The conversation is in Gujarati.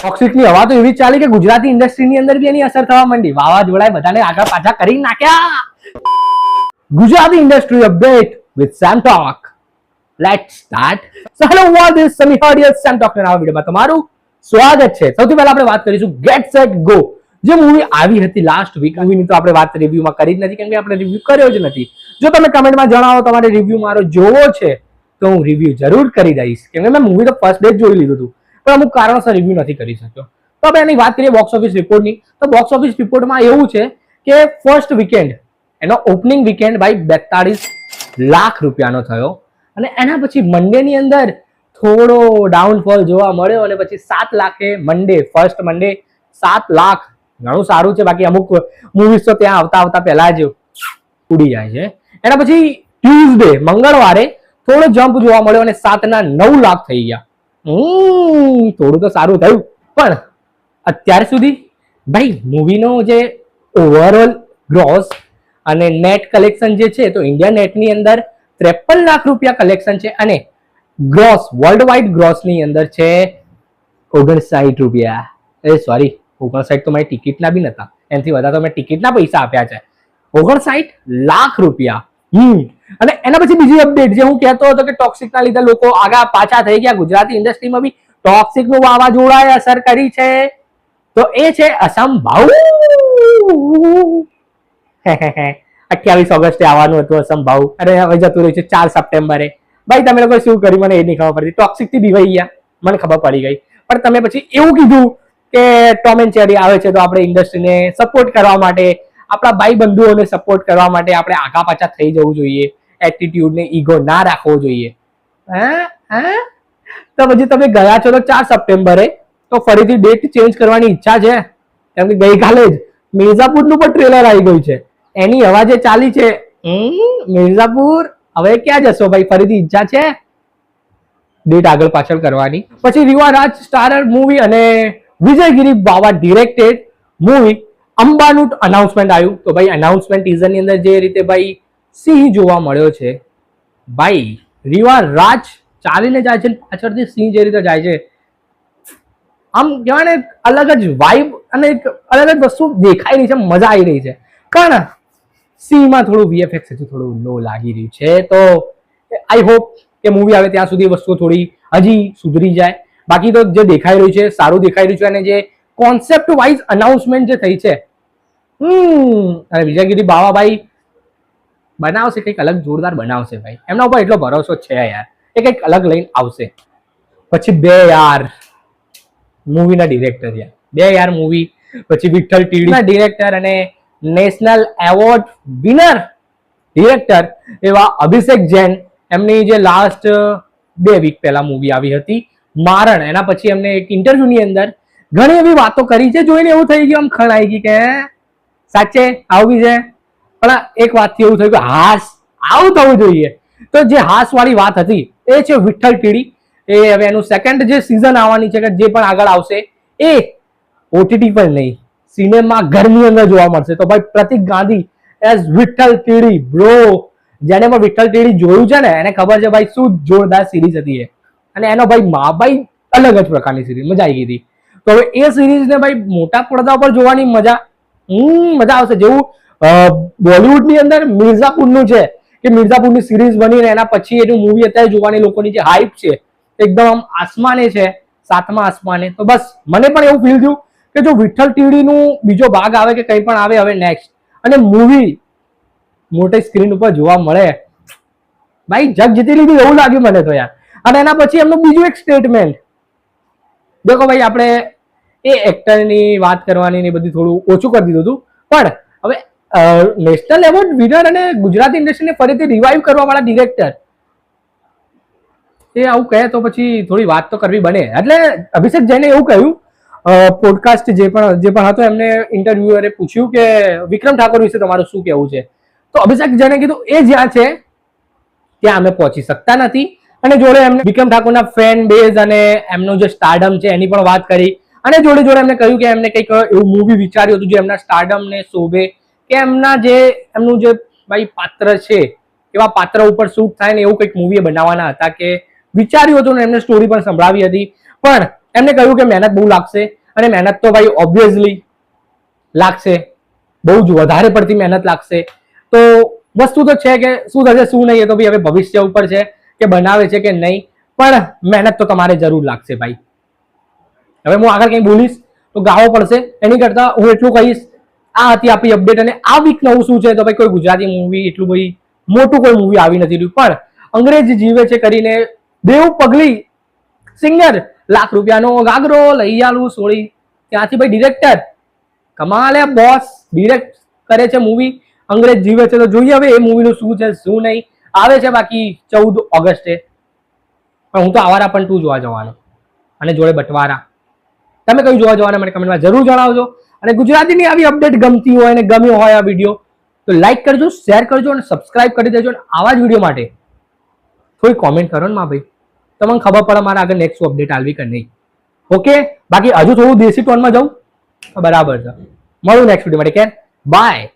ટોક્સિક ની હવા તો એવી ચાલી કે ગુજરાતી ઇન્ડસ્ટ્રીની અંદર બી એની અસર થવા માંડી. વાવાઝોડાએ બધાને આગળ પાછા કરી નાખ્યા. Gujarati industry update with Sam talk. Let's start. So hello what is સમી હર્ડિયર સેમ ટોક ના વિડિયોમાં તમારું સ્વાગત છે. સૌથી પહેલા આપણે વાત કરીશું ગેટ સેટ ગો, જે મૂવી આવી હતી લાસ્ટ વીક. મૂવીની તો આપણે વાત રિવ્યુમાં કરી જ નથી, કેમ કે આપણે રિવ્યુ કર્યો જ નથી. જો તમે કમેન્ટમાં જણાવો તમારે રિવ્યુ મારો જોવો છે તો હું રિવ્યુ જરૂર કરી દઈશ, કેમ કે મેં મૂવી તો ફર્સ્ટ ડે જ જોઈ લીધું હતું, પણ અમુક કારણોસર રિવ્યુ નથી કરી શક્યો. તો આપણે એની વાત કરીએ બોક્સ ઓફિસ રિપોર્ટની. તો બોક્સ ઓફિસ રિપોર્ટમાં એવું છે કે ફર્સ્ટ વીકેન્ડ એનો ઓપનિંગ વીકેન્ડ ભાઈ 42 લાખ રૂપિયાનો થયો, અને એના પછી મંડે ની અંદર થોડો ડાઉનફોલ જોવા મળ્યો, અને પછી 7 લાખે ફર્સ્ટ મંડે 7 લાખ. ઘણું સારું છે. બાકી અમુક મૂવીઝ તો ત્યાં આવતા આવતા પહેલા જ ઉડી જાય છે. એના પછી ટ્યુઝડે મંગળવારે થોડો જમ્પ જોવા મળ્યો અને 7 ના 9 લાખ થઈ ગયા. થોડું તો સારું થયું, પણ અત્યાર સુધી ભાઈ મૂવીનો જે ઓવરઓલ ગ્રોસ અને નેટ કલેક્શન જે છે, તો ઇન્ડિયા નેટની અંદર 53 લાખ રૂપિયા કલેક્શન છે, અને ગ્રોસ વર્લ્ડ વાઇડ ગ્રોસની અંદર છે 59 રૂપિયા. સોરી, 59 તો મારી ટિકિટના બી નતા, એનાથી વધારે તો મેં ટિકિટના પૈસા આપ્યા છે. 59 લાખ રૂપિયા. અને એના પછી બીજી અપડેટ જે હું કહેતો હતો કે ટોક્સિક ના લીધે લોકો આગા પાછા થઈ ગયા, ગુજરાતી ઇન્ડસ્ટ્રીમાં બી ટોક્સિક નું વાવાઝોડાએ અસર કરી છે. તો એ છે અસંભાવ. 28 ઓગસ્ટે આવવાનું હતું અસંભાવ, અને હવે જતું રહ્યું છે 4 સપ્ટેમ્બરે. ભાઈ તમે લોકો શું કર્યું મને એ નહીં ખબર પડતી. ટોક્સિક થી દીવાઈ ગયા મને ખબર પડી ગઈ, પણ તમે પછી એવું કીધું કે ટોમ એન્ડ જેરી આવે છે તો આપણે ઇન્ડસ્ટ્રીને સપોર્ટ કરવા માટે, આપણા ભાઈ બંધુઓને સપોર્ટ કરવા માટે આપણે આગા પાછા થઈ જવું જોઈએ, એટીટ્યુડ ને ઈગો ના રાખવો જોઈએ. તો પછી તમે ગયા છો તો 4 સપ્ટેમ્બરે, તો ફરીથી ડેટ ચેન્જ કરવાની ઈચ્છા છે, કેમ કે ગઈકાલે જ મિર્ઝાપુરનું પણ ટ્રેલર આવી ગયું છે. એની હવા જે ચાલી છે, મિર્ઝાપુર હવે ક્યાં જશો ભાઈ? ફરીથી ઈચ્છા છે ડેટ આગળ પાછળ કરવાની. પછી રીવા રાજ સ્ટારર મૂવી અને વિજયગીરી બાવા ડિરેક્ટેડ મૂવી અંબાનું અનાઉન્સમેન્ટ આવ્યું. તો ભાઈ અનાઉન્સમેન્ટ ટીઝર ની અંદર જે રીતે ભાઈ સિંહ જોવા મળ્યો છે, ભાઈ રીવા રાજ ચાલીને જાય છે, પાછળથી સિંહ જે રીતે જાય છે, આમ કહેવાય ને અલગ જ વાઇબ અને એક અલગ જ વસ્તુ દેખાઈ રહી છે, મજા આવી રહી છે. પણ સિંહમાં થોડું વીએફએક્સ હજુ થોડું લો લાગી રહ્યું છે. તો આઈ હોપ કે મૂવી આવે ત્યાં સુધી વસ્તુ થોડી હજી સુધરી જાય. બાકી તો જે દેખાઈ રહ્યું છે સારું દેખાઈ રહ્યું છે, અને જે કોન્સેપ્ટ વાઇઝ અનાઉન્સમેન્ટ જે થઈ છે, અને વિજયગીરી બાવાભાઈ બનાવશે, કંઈક અલગ જોરદાર બનાવશે ભાઈ. એમના ઉપર એટલો ભરોસો છે યાર, એ કંઈક અલગ લઈને આવશે. પછી 2 યાર મૂવીના ડિરેક્ટર યાર, 2 યાર મૂવી પછી વિઠ્ઠલ ટીડી ના ડિરેક્ટર અને નેશનલ એવોર્ડ વિનર ડિરેક્ટર એવા અભિષેક જૈન, એમની જે લાસ્ટ 2 વીક પહેલા મૂવી આવી હતી મારણ, એના પછી એમને એક ઇન્ટરવ્યુની અંદર ઘણી એવી વાતો કરી છે, જોઈને એવું થઈ ગયું, આમ ખણાઈ ગઈ કે સાચે આવું બી છે. પણ એક વાતથી એવું થયું કે હાસ આવું થવું જોઈએ. તો જે હાસ વાળી વાત હતી એ છે વિઠ્ઠલ ટીડી. એ હવે એનું સેકન્ડ જે સિઝન આવવાની છે, કે જે પણ આગળ આવશે એ ઓટીટી પર નહીં, સિનેમા ઘરની અંદર જોવા મળશે. તો ભાઈ પ્રતિક ગાંધી એઝ વિઠ્ઠલ ટીડી બ્રો, જેને પણ વિઠ્ઠલ ટીડી જોયું છે ને એને ખબર છે ભાઈ શું જોરદાર સિરીઝ હતી એ, અને એનો ભાઈ અલગ જ પ્રકારની સિરીઝ, મજા આવી ગઈ હતી. તો હવે એ સિરીઝને ભાઈ મોટા પડદા પર જોવાની મજા આવશે. જેવું બોલિવૂડની અંદર મિર્ઝાપુરનું છે, કે મિર્ઝાપુરની સિરીઝ બનીને એના પછી એનું મૂવી અત્યારે જોવાની લોકોની જે હાઈપ છે એકદમ આમ આસમાને છે, 7મા આસમાને. તો બસ મને પણ એવું ફીલ થયું કે જો વિઠ્ઠલ ટીડીનું બીજો ભાગ આવે કે કંઈ પણ આવે હવે નેક્સ્ટ, અને મૂવી મોટી સ્ક્રીન ઉપર જોવા મળે, ભાઈ જગ જીતી લીધું એવું લાગ્યું મને તો યાર. અને એના પછી એમનું બીજું એક સ્ટેટમેન્ટ દેખો ભાઈ, આપણે એ એક્ટરની વાત કરવાની ને બધી થોડું ઓછું કરી દીધું હતું, પણ હવે નેશનલ એવોર્ડ વિનર અને ગુજરાતી ઇન્ડસ્ટ્રીને ફરીથી રિવાઇવ કરવા વાળા ડિરેક્ટર એ આવું કહે તો પછી થોડી વાત તો કરવી બને. એટલે અભિષેક જૈને એવું કહ્યું, પોડકાસ્ટ જે પણ હતો એમને ઇન્ટરવ્યુઅરે પૂછ્યું કે વિક્રમ ઠાકોર વિશે તમારું શું કહેવું છે. તો અભિષેક જૈને કીધું એ જ્યાં છે ત્યાં અમે પહોંચી શકતા નથી, અને જોડે એમને વિક્રમ ઠાકોરના ફેન બેઝ અને એમનું જે સ્ટારડમ છે એની પણ વાત કરી, અને જોડે જોડે એમને કહ્યું કે એમને કંઈક એવું મૂવી વિચાર્યું હતું જે એમના સ્ટારડમને શોભે, કે એમનું જે ભાઈ પાત્ર છે એવા પાત્ર ઉપર શૂટ થાય ને એવું કંઈક મૂવી બનાવવાના હતા, કે વિચાર્યું હતું ને એમને સ્ટોરી પણ સંભળાવી હતી. પણ એમને કહ્યું કે મહેનત બહુ લાગશે, અને મહેનત તો ભાઈ ઓબ્વિયસલી લાગશે, બહુ જ વધારે પડતી મહેનત લાગશે. તો વસ્તુ તો છે કે શું થશે શું નહીં એ તો ભાઈ હવે ભવિષ્ય ઉપર છે કે બનાવે છે કે નહીં, પણ મહેનત તો તમારે જરૂર લાગશે ભાઈ. હવે હું આગળ કંઈ બોલીશ તો ગાવો પડશે, એની કરતા હું એટલું કહીશ આ હતી આપણી અપડેટ. અને આ વીક નવું શું છે તો ભાઈ કોઈ ગુજરાતી મૂવી એટલું ભાઈ મોટું કોઈ મૂવી આવી નથી રહ્યું, પણ અંગ્રેજ જીવે છે કરીને દેવ પગલી સિંગર લાખ રૂપિયાનો ગાગરો લઈ આલું સોળી, ત્યાંથી ભાઈ ડિરેક્ટર કમાલે બોસ ડિરેક્ટ કરે છે મૂવી અંગ્રેજ જીવે છે. તો જોઈએ હવે એ મૂવીનું શું છે શું નહીં. આવે છે બાકી 14 ઓગસ્ટે, પણ હું તો આવારા પણ 2 જોવા જવાનો, અને જોડે બટવારા. તમે કયું જોવા જવાના મને કમેન્ટમાં જરૂર જણાવજો. અને ગુજરાતીની આવી અપડેટ ગમતી હોય અને ગમ્યો હોય આ વિડીયો તો લાઈક કરજો, શેર કરજો અને સબસ્ક્રાઇબ કરી દેજો. અને આવા જ વિડીયો માટે થોડી કોમેન્ટ કરો ને માં ભાઈ, તમને ખબર પડે મારે આગળ નેક્સ્ટ અપડેટ આવવી કે નહીં. ઓકે, બાકી હજુ થોડું દેશી ટોનમાં જાઉં બરાબર છે. મળું નેક્સ્ટ વિડીયો માટે. બાય.